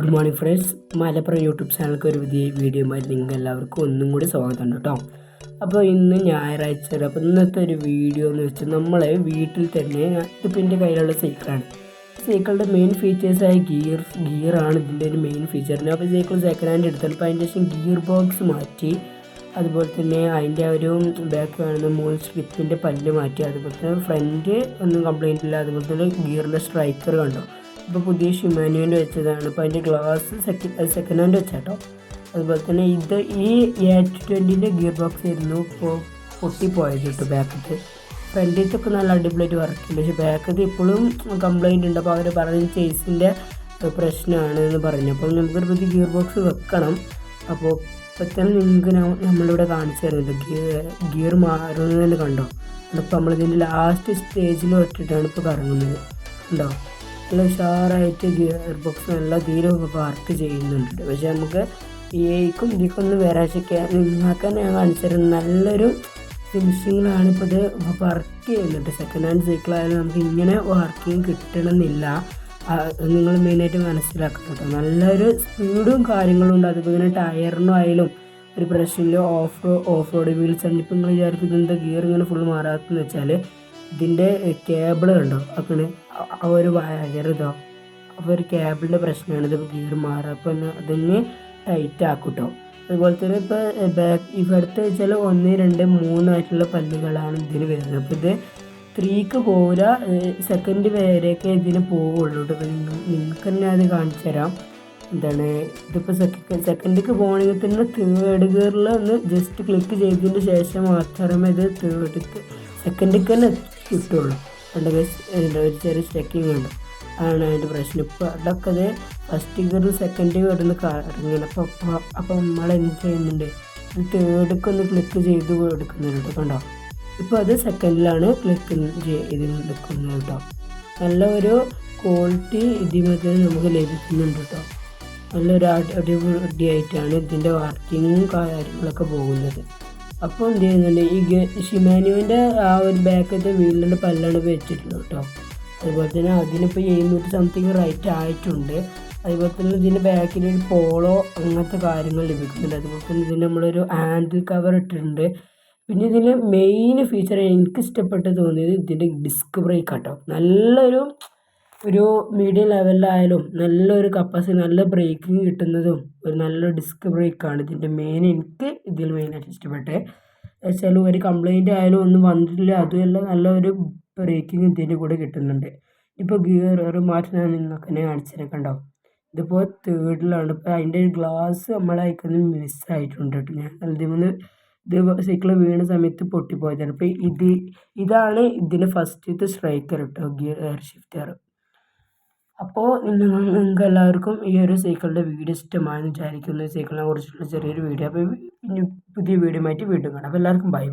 Good morning friends. Malappuram YouTube ചാനലിലേക്ക് ഒരു പുതിയ വീഡിയോയുമായി നിങ്ങൾക്ക് എല്ലാവർക്കും ഒന്നും കൂടി സ്വാഗതം കേട്ടോ. അപ്പോൾ ഇന്ന് ഞായറാഴ്ച, അപ്പോൾ ഇന്നത്തെ ഒരു വീഡിയോ എന്ന് വെച്ചാൽ നമ്മളെ വീട്ടിൽ തന്നെ ഇപ്പോൾ എൻ്റെ കയ്യിലുള്ള സൈക്കിളാണ്. സൈക്കിളിൻ്റെ മെയിൻ ഫീച്ചേഴ്സായ ഗിയറാണ് ഇതിൻ്റെ ഒരു മെയിൻ ഫീച്ചറിന്. അപ്പോൾ സൈക്കിൾ സെക്കൻഡ് ഹാൻഡ് എടുത്താണ്. അപ്പോൾ അതിൻ്റെ ശേഷം ഗിയർ ബോക്സ് മാറ്റി, അതുപോലെ തന്നെ അതിൻ്റെ ഒരു ബാക്ക് കാണുന്ന 3 സ്ട്രിപ്പിൻ്റെ പല്ല് മാറ്റി, അതുപോലെ തന്നെ ഫ്രണ്ട് ഒന്നും കംപ്ലൈൻ്റ് ഇല്ല. അതുപോലെ തന്നെ ഗിയറിൻ്റെ സ്ട്രൈക്കർ കണ്ടോ, ഇപ്പോൾ പുതിയ ഷിമാനുവിൻ്റെ വെച്ചതാണ്. ഇപ്പോൾ അതിൻ്റെ ഗ്ലാസ് സെക്കൻഡ് ഹാൻഡ് വെച്ചാട്ടോ. അതുപോലെ തന്നെ ഈ A220 ഗിയർ ബോക്സ് ആയിരുന്നു ഇപ്പോൾ പൊട്ടിപ്പോയത് കേട്ടോ. ബാക്കത്ത് ഫ്രണ്ടിലത്തൊക്കെ നല്ല അടിപൊളിയായിട്ട് വർക്ക് ചെയ്യുന്നുണ്ട്, പക്ഷേ ബാക്കത്ത് ഇപ്പോഴും കംപ്ലൈൻറ്റ് ഉണ്ട്. അപ്പോൾ അവർ പറഞ്ഞ ചേസിൻ്റെ പ്രശ്നമാണ് എന്ന് പറഞ്ഞു. അപ്പോൾ നമുക്കൊരു പുതിയ ഗിയർ ബോക്സ് വെക്കണം. അപ്പോൾ ഇപ്പോൾ തന്നെ നിങ്ങൾക്ക് നമ്മളിവിടെ കാണിച്ചു തരുന്നുണ്ട് ഗിയർ മാറുന്നതിന് കണ്ടോ. അപ്പോൾ നമ്മളിതിൻ്റെ ലാസ്റ്റ് സ്റ്റേജിൽ ഇട്ടിട്ടാണ് ഇപ്പോൾ കറങ്ങുന്നത് ഉണ്ടോ. നല്ല ഉഷാറായിട്ട് ഗിയർ ബോക്സ് നല്ല തീരെ വർക്ക് ചെയ്യുന്നുണ്ട്. പക്ഷേ നമുക്ക് ഇതിലേക്കും ഇതിലേക്കൊന്നും വരാശയ്ക്ക് നിങ്ങൾക്ക് തന്നെ ഞാൻ കാണിച്ചു തരുന്നത് നല്ലൊരു ഫിനിഷിങ്ങിലാണ് ഇപ്പോൾ ഇത് വർക്ക് ചെയ്യുന്നുണ്ട്. സെക്കൻഡ് ഹാൻഡ് സൈക്കിളായാലും നമുക്ക് ഇങ്ങനെ വർക്കിങ് കിട്ടണമെന്നില്ല, നിങ്ങൾ മെയിനായിട്ട് മനസ്സിലാക്കണം കേട്ടോ. നല്ലൊരു സ്പീഡും കാര്യങ്ങളും ഉണ്ട്. അതുപോലെ ടയറിനായാലും ഒരു പ്രശ്നമില്ല. ഓഫ് റോഡ് വീൽസ് ആണ്. ഇപ്പോൾ നിങ്ങൾ വിചാരിക്കുന്നത് എന്താ ഗിയർ ഇങ്ങനെ ഫുൾ മാറാത്തെന്ന് വെച്ചാൽ ഇതിൻ്റെ കേബിൾ കണ്ടോ, അങ്ങനെ ആ ഒരു വയർ ഇതോ, അപ്പോൾ ഒരു കേബിളിൻ്റെ പ്രശ്നമാണ് ഇത് ഗിയർ മാറുക. അപ്പോൾ അതിന് ടൈറ്റ് ആക്കും കേട്ടോ. അതുപോലെ തന്നെ ഇപ്പോൾ ഇവിടുത്തെ വെച്ചാൽ 1, 2, 3 ആയിട്ടുള്ള പല്ലുകളാണ് ഇതിന് വരുന്നത്. അപ്പോൾ ഇത് 3ക്ക് പോകില്ല, സെക്കൻഡ് വരെയൊക്കെ ഇതിന് പോവുള്ളൂ കേട്ടോ. അപ്പോൾ നിങ്ങൾക്ക് തന്നെ അത് കാണിച്ചു തരാം. എന്താണ് ഇതിപ്പോൾ സെക്കൻഡിക്ക് പോകണമെങ്കിൽ തന്നെ തേർഡ് ഗിയറിൽ ഒന്ന് ജസ്റ്റ് ക്ലിക്ക് ചെയ്തതിന് ശേഷം മാത്രമേ ഇത് സെക്കൻഡിക്ക് തന്നെ കിട്ടുള്ളൂ. ഒരു ചെറിയ സ്റ്റക്കിങ് ഉണ്ട്, ആണ് അതിൻ്റെ പ്രശ്നം. ഇപ്പോൾ അതൊക്കെ അത് ഫസ്റ്റ് ഗിയർ സെക്കൻഡ് ഗിയറിന്ന് കറങ്ങില്ല. അപ്പോൾ നമ്മൾ എന്ത് ചെയ്യുന്നുണ്ട്, ഇത് തേർഡിക്ക് ഒന്ന് ക്ലിക്ക് ചെയ്ത് എടുക്കുന്നുണ്ട് കണ്ടോ. ഇപ്പോൾ അത് സെക്കൻഡിലാണ് ക്ലിക്ക് ചെയ്ത് എടുക്കുന്നത് കേട്ടോ. നല്ല ഒരു ക്വാളിറ്റി ഇതിമൊക്കെ നമുക്ക് ലഭിക്കുന്നുണ്ട് കേട്ടോ. നല്ലൊരു അടിപൊളിയായിട്ടാണ് ഇതിൻ്റെ വർക്കിങ്ങും കാര്യങ്ങളൊക്കെ പോകുന്നത്. അപ്പോൾ എന്ത് ചെയ്യുന്നുണ്ട്, ഈ ഷിമാനുവിൻ്റെ ആ ഒരു ബാക്കത്തെ വീലിൻ്റെ പല്ലാണ് വെച്ചിട്ടുള്ളത് കേട്ടോ. അതുപോലെ തന്നെ അതിനിപ്പോൾ 700 സംതിങ് റേറ്റ് ആയിട്ടുണ്ട്. അതുപോലെ തന്നെ ഇതിൻ്റെ ബാക്കിലൊരു പോളോ അങ്ങനത്തെ കാര്യങ്ങൾ ലഭിക്കുന്നുണ്ട്. അതുപോലെ തന്നെ ഇതിന് നമ്മളൊരു ഹാൻഡിൽ കവർ ഇട്ടിട്ടുണ്ട്. പിന്നെ ഇതിൽ മെയിൻ ഫീച്ചർ എനിക്ക് ഇഷ്ടപ്പെട്ട് തോന്നിയത് ഇതിൻ്റെ ഡിസ്ക് ബ്രേക്ക് കേട്ടോ. നല്ലൊരു മീഡിയം ലെവലിലായാലും നല്ലൊരു കപ്പാസിറ്റി, നല്ല ബ്രേക്കിങ് കിട്ടുന്നതും ഒരു നല്ല ഡിസ്ക് ബ്രേക്കാണ് ഇതിൻ്റെ മെയിൻ. എനിക്ക് ഇതിൽ മെയിനായിട്ട് ഇഷ്ടപ്പെട്ടത് വെച്ചാൽ ഒരു കംപ്ലൈൻറ്റ് ആയാലും ഒന്നും വന്നിട്ടില്ല, അതുമല്ല നല്ലൊരു ബ്രേക്കിങ് ഇതിൻ്റെ കൂടെ കിട്ടുന്നുണ്ട്. ഇപ്പോൾ ഗിയർ മാറ്റി ഞാൻ നിങ്ങൾക്ക് തന്നെ കാണിച്ചതിനെ കണ്ടോ. ഇതിപ്പോൾ തേർഡിലാണ്. ഇപ്പോൾ അതിൻ്റെ ഗ്ലാസ് നമ്മളയക്കുന്ന മിസ്സായിട്ടുണ്ട് കേട്ടോ. ഞാൻ ഇത് സൈക്കിൾ വീണ സമയത്ത് പൊട്ടിപ്പോയതാണ്. ഇപ്പോൾ ഇതാണ് ഇതിൻ്റെ ഫസ്റ്റത്തെ സ്ട്രൈക്കർ കേട്ടോ, ഗിയർ ഷിഫ്റ്റർ. അപ്പോൾ നിങ്ങൾക്ക് എല്ലാവർക്കും ഈ ഒരു സൈക്കിളിൻ്റെ വീഡിയോ ഇഷ്ടമായെന്ന് വിചാരിക്കുന്നു. സൈക്കിളിനെ കുറിച്ചുള്ള ചെറിയൊരു വീഡിയോ. അപ്പോൾ പുതിയ വീഡിയോ ആയിട്ട് വീണ്ടും കാണാം. അപ്പോൾ എല്ലാവർക്കും ബൈ.